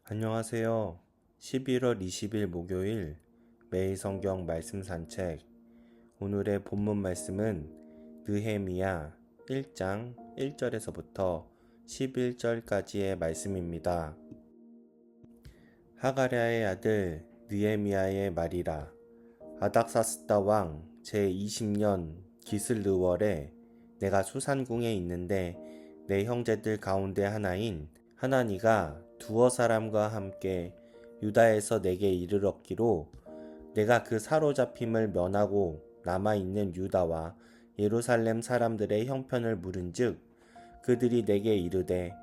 안녕하세요. 11월 20일 목요일 매일 성경 말씀 산책. 오늘의 본문 말씀은 느헤미야 1장 1절에서부터 11절까지의 말씀입니다. 하가랴의 아들 느헤미야의 말이라. 아닥사스다 왕 제20년 기슬르월에 내가 수산궁에 있는데 내 형제들 가운데 하나인 하나니가 두어 사람과 함께 유다에서 내게 이르렀기로 내가 그 사로잡힘을 면하고 남아있는 유다와 예루살렘 사람들의 형편을 물은즉 그들이 내게 이르되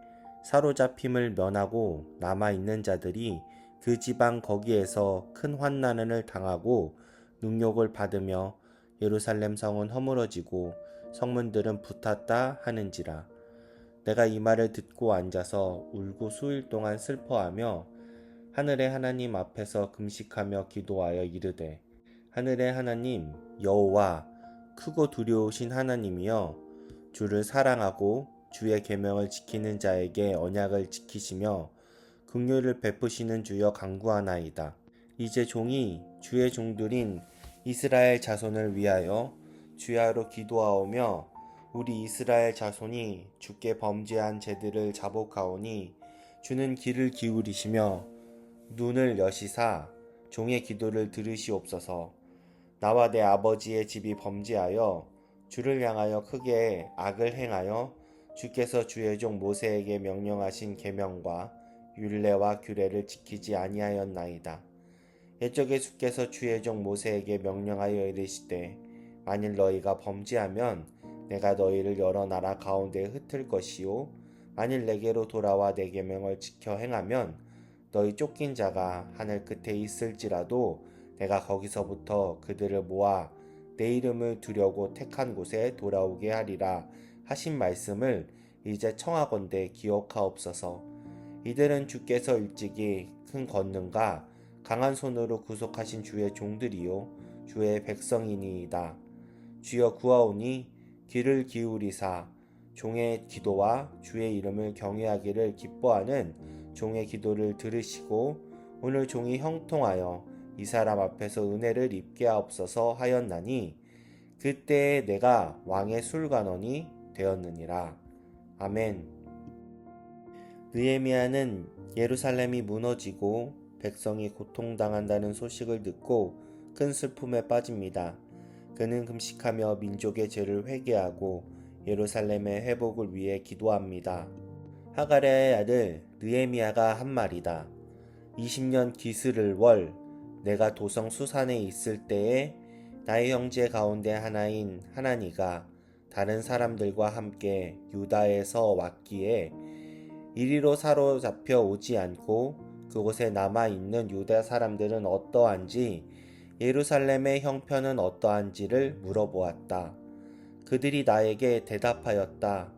사로잡힘을 면하고 남아있는 자들이 그 지방 거기에서 큰 환난을 당하고 능욕을 받으며 예루살렘 성은 허물어지고 성문들은 붙었다 하는지라. 내가 이 말을 듣고 앉아서 울고 수일 동안 슬퍼하며 하늘의 하나님 앞에서 금식하며 기도하여 이르되 하늘의 하나님 여호와 크고 두려우신 하나님이여 주를 사랑하고 주의 계명을 지키는 자에게 언약을 지키시며 긍휼을 베푸시는 주여 간구하나이다. 이제 종이 주의 종들인 이스라엘 자손을 위하여 주야로 기도하오며 우리 이스라엘 자손이 주께 범죄한 죄들을 자복하오니 주는 귀를 기울이시며 눈을 여시사 종의 기도를 들으시옵소서. 나와 내 아버지의 집이 범죄하여 주를 향하여 크게 악을 행하여 주께서 주의 종 모세에게 명령하신 계명과 율례와 규례를 지키지 아니하였나이다. 옛적에 주께서 주의 종 모세에게 명령하여 이르시되 만일 너희가 범죄하면 내가 너희를 여러 나라 가운데 흩을 것이요 만일 내게로 돌아와 내 계명을 지켜 행하면 너희 쫓긴 자가 하늘 끝에 있을지라도 내가 거기서부터 그들을 모아 내 이름을 두려고 택한 곳에 돌아오게 하리라 하신 말씀을 이제 청하건대 기억하옵소서. 이들은 주께서 일찍이 큰 권능과 강한 손으로 구속하신 주의 종들이요 주의 백성이니이다. 주여 구하오니 귀를 기울이사 종의 기도와 주의 이름을 경외하기를 기뻐하는 종의 기도를 들으시고 오늘 종이 형통하여 이 사람 앞에서 은혜를 입게 하옵소서 하였나니 그때에 내가 왕의 술관원이 되었느니라. 아멘. 느헤미야는 예루살렘이 무너지고 백성이 고통당한다는 소식을 듣고 큰 슬픔에 빠집니다. 그는 금식하며 민족의 죄를 회개하고 예루살렘의 회복을 위해 기도합니다. 하가랴의 아들 느헤미야가 한 말이다. 20년 기스를 내가 도성 수산에 있을 때에 나의 형제 가운데 하나인 하나니가 다른 사람들과 함께 유다에서 왔기에 이리로 사로잡혀 오지 않고 그곳에 남아있는 유다 사람들은 어떠한지 예루살렘의 형편은 어떠한지를 물어보았다. 그들이 나에게 대답하였다.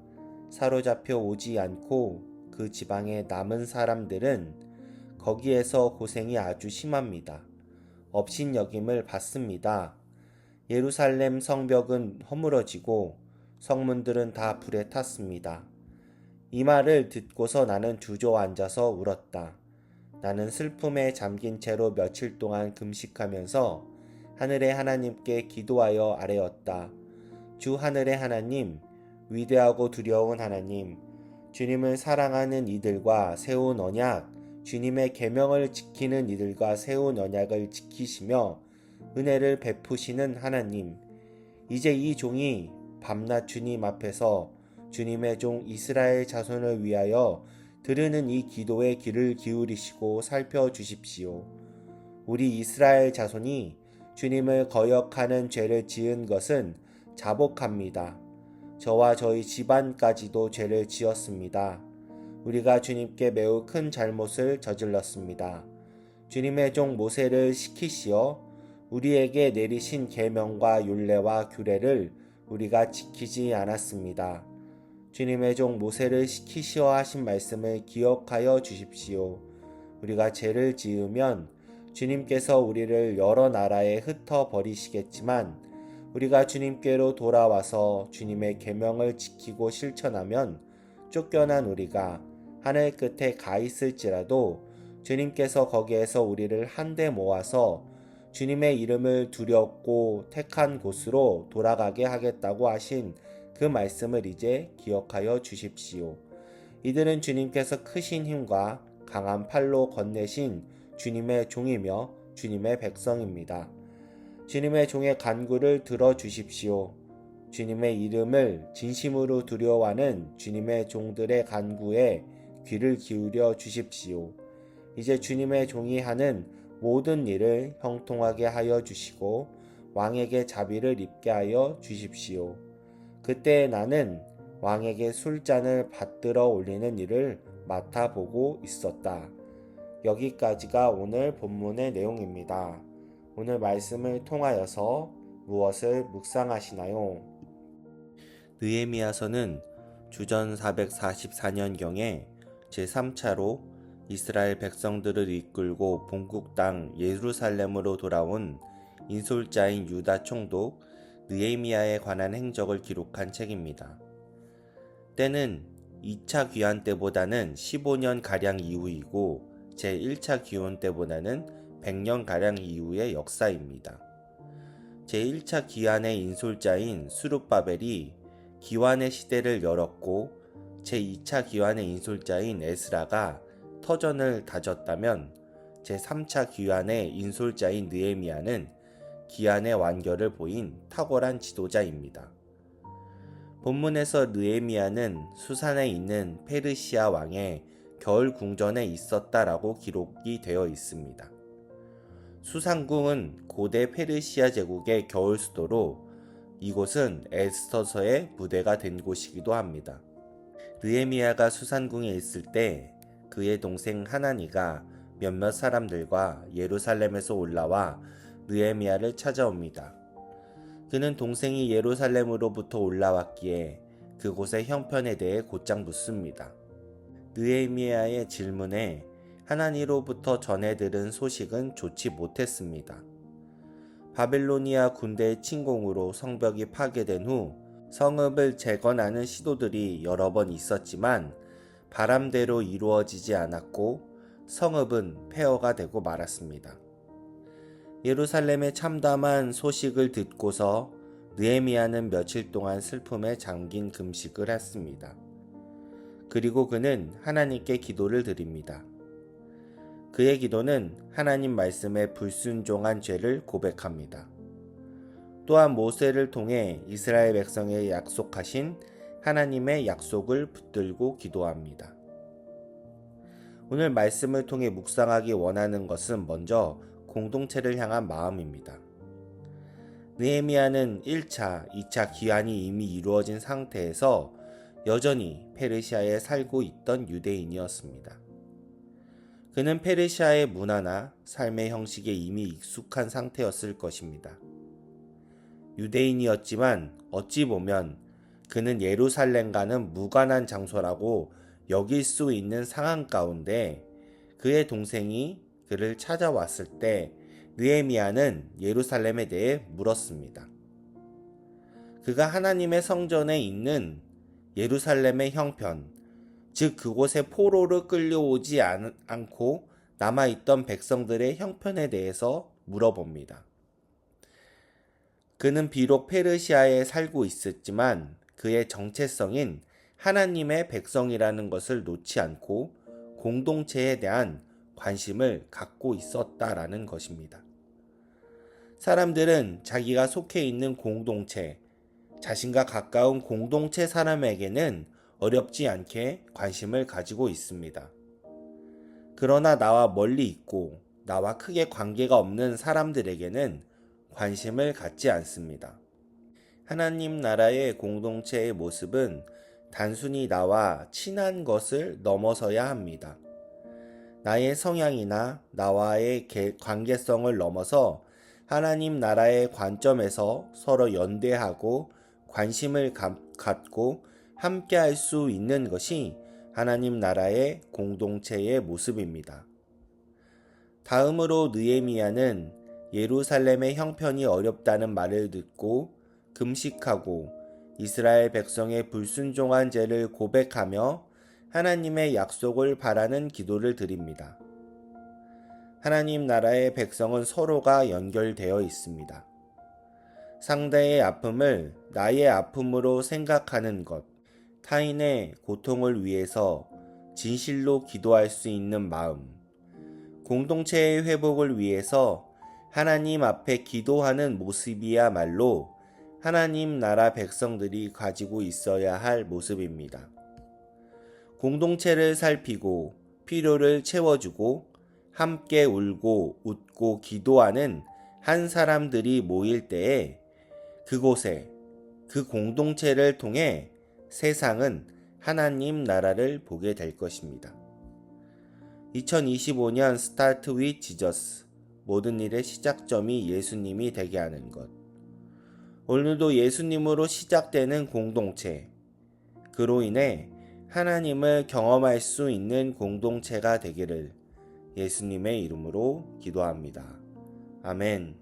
사로잡혀 오지 않고 그 지방에 남은 사람들은 거기에서 고생이 아주 심합니다. 업신여김을 받습니다. 예루살렘 성벽은 허물어지고 성문들은 다 불에 탔습니다. 이 말을 듣고서 나는 주저앉아서 울었다. 나는 슬픔에 잠긴 채로 며칠 동안 금식하면서 하늘의 하나님께 기도하여 아뢰었다. 주 하늘의 하나님, 위대하고 두려운 하나님, 주님을 사랑하는 이들과 세운 언약, 주님의 계명을 지키는 이들과 세운 언약을 지키시며 은혜를 베푸시는 하나님, 이제 이 종이 밤낮 주님 앞에서 주님의 종 이스라엘 자손을 위하여 들으는 이 기도에 귀를 기울이시고 살펴주십시오. 우리 이스라엘 자손이 주님을 거역하는 죄를 지은 것은 자복합니다. 저와 저희 집안까지도 죄를 지었습니다. 우리가 주님께 매우 큰 잘못을 저질렀습니다. 주님의 종 모세를 시키시어 우리에게 내리신 계명과 율례와 규례를 우리가 지키지 않았습니다. 주님의 종 모세를 시키시어 하신 말씀을 기억하여 주십시오. 우리가 죄를 지으면 주님께서 우리를 여러 나라에 흩어 버리시겠지만 우리가 주님께로 돌아와서 주님의 계명을 지키고 실천하면 쫓겨난 우리가 하늘 끝에 가 있을지라도 주님께서 거기에서 우리를 한데 모아서 주님의 이름을 두렵고 택한 곳으로 돌아가게 하겠다고 하신 그 말씀을 이제 기억하여 주십시오. 이들은 주님께서 크신 힘과 강한 팔로 건네신 주님의 종이며 주님의 백성입니다. 주님의 종의 간구를 들어주십시오. 주님의 이름을 진심으로 두려워하는 주님의 종들의 간구에 귀를 기울여 주십시오. 이제 주님의 종이 하는 모든 일을 형통하게 하여 주시고 왕에게 자비를 입게 하여 주십시오. 그때 나는 왕에게 술잔을 받들어 올리는 일을 맡아보고 있었다. 여기까지가 오늘 본문의 내용입니다. 오늘 말씀을 통하여서 무엇을 묵상하시나요? 느헤미야서는 주전 444년경에 제3차로 이스라엘 백성들을 이끌고 본국 땅 예루살렘으로 돌아온 인솔자인 유다 총독 느헤미야에 관한 행적을 기록한 책입니다. 때는 2차 귀환 때보다는 15년가량 이후이고 제1차 귀환 때보다는 100년가량 이후의 역사입니다. 제1차 귀환의 인솔자인 수룹바벨이 귀환의 시대를 열었고 제2차 귀환의 인솔자인 에스라가 터전을 다졌다면 제3차 귀환의 인솔자인 느헤미야는 귀환의 완결을 보인 탁월한 지도자입니다. 본문에서 느헤미야는 수산에 있는 페르시아 왕의 겨울 궁전에 있었다라고 기록이 되어 있습니다. 수산궁은 고대 페르시아 제국의 겨울 수도로 이곳은 에스더서의 무대가 된 곳이기도 합니다. 느헤미야가 수산궁에 있을 때 그의 동생 하나니가 몇몇 사람들과 예루살렘에서 올라와 느헤미야를 찾아옵니다. 그는 동생이 예루살렘으로부터 올라왔기에 그곳의 형편에 대해 곧장 묻습니다. 느헤미야의 질문에 하나니로부터 전해 들은 소식은 좋지 못했습니다. 바벨로니아 군대의 침공으로 성벽이 파괴된 후 성읍을 재건하는 시도들이 여러 번 있었지만 바람대로 이루어지지 않았고 성읍은 폐허가 되고 말았습니다. 예루살렘의 참담한 소식을 듣고서 느헤미야는 며칠 동안 슬픔에 잠긴 금식을 했습니다. 그리고 그는 하나님께 기도를 드립니다. 그의 기도는 하나님 말씀에 불순종한 죄를 고백합니다. 또한 모세를 통해 이스라엘 백성에 약속하신 하나님의 약속을 붙들고 기도합니다. 오늘 말씀을 통해 묵상하기 원하는 것은 먼저 공동체를 향한 마음입니다. 느헤미야는 1차, 2차 귀환이 이미 이루어진 상태에서 여전히 페르시아에 살고 있던 유대인이었습니다. 그는 페르시아의 문화나 삶의 형식에 이미 익숙한 상태였을 것입니다. 유대인이었지만 어찌 보면 그는 예루살렘과는 무관한 장소라고 여길 수 있는 상황 가운데 그의 동생이 그를 찾아왔을 때 느헤미야는 예루살렘에 대해 물었습니다. 그가 하나님의 성전에 있는 예루살렘의 형편, 즉 그곳에 포로로 끌려오지 않고 남아있던 백성들의 형편에 대해서 물어봅니다. 그는 비록 페르시아에 살고 있었지만 그의 정체성인 하나님의 백성이라는 것을 놓지 않고 공동체에 대한 관심을 갖고 있었다라는 것입니다. 사람들은 자기가 속해 있는 공동체, 자신과 가까운 공동체 사람에게는 어렵지 않게 관심을 가지고 있습니다. 그러나 나와 멀리 있고 나와 크게 관계가 없는 사람들에게는 관심을 갖지 않습니다. 하나님 나라의 공동체의 모습은 단순히 나와 친한 것을 넘어서야 합니다. 나의 성향이나 나와의 관계성을 넘어서 하나님 나라의 관점에서 서로 연대하고 관심을 갖고 함께 할 수 있는 것이 하나님 나라의 공동체의 모습입니다. 다음으로 느헤미야는 예루살렘의 형편이 어렵다는 말을 듣고 금식하고 이스라엘 백성의 불순종한 죄를 고백하며 하나님의 약속을 바라는 기도를 드립니다. 하나님 나라의 백성은 서로가 연결되어 있습니다. 상대의 아픔을 나의 아픔으로 생각하는 것, 타인의 고통을 위해서 진실로 기도할 수 있는 마음, 공동체의 회복을 위해서 하나님 앞에 기도하는 모습이야말로 하나님 나라 백성들이 가지고 있어야 할 모습입니다. 공동체를 살피고 필요를 채워주고 함께 울고 웃고 기도하는 한 사람들이 모일 때에 그곳에 그 공동체를 통해 세상은 하나님 나라를 보게 될 것입니다. 2025년 스타트 윗 지저스, 모든 일의 시작점이 예수님이 되게 하는 것. 오늘도 예수님으로 시작되는 공동체, 그로 인해 하나님을 경험할 수 있는 공동체가 되기를 예수님의 이름으로 기도합니다. 아멘.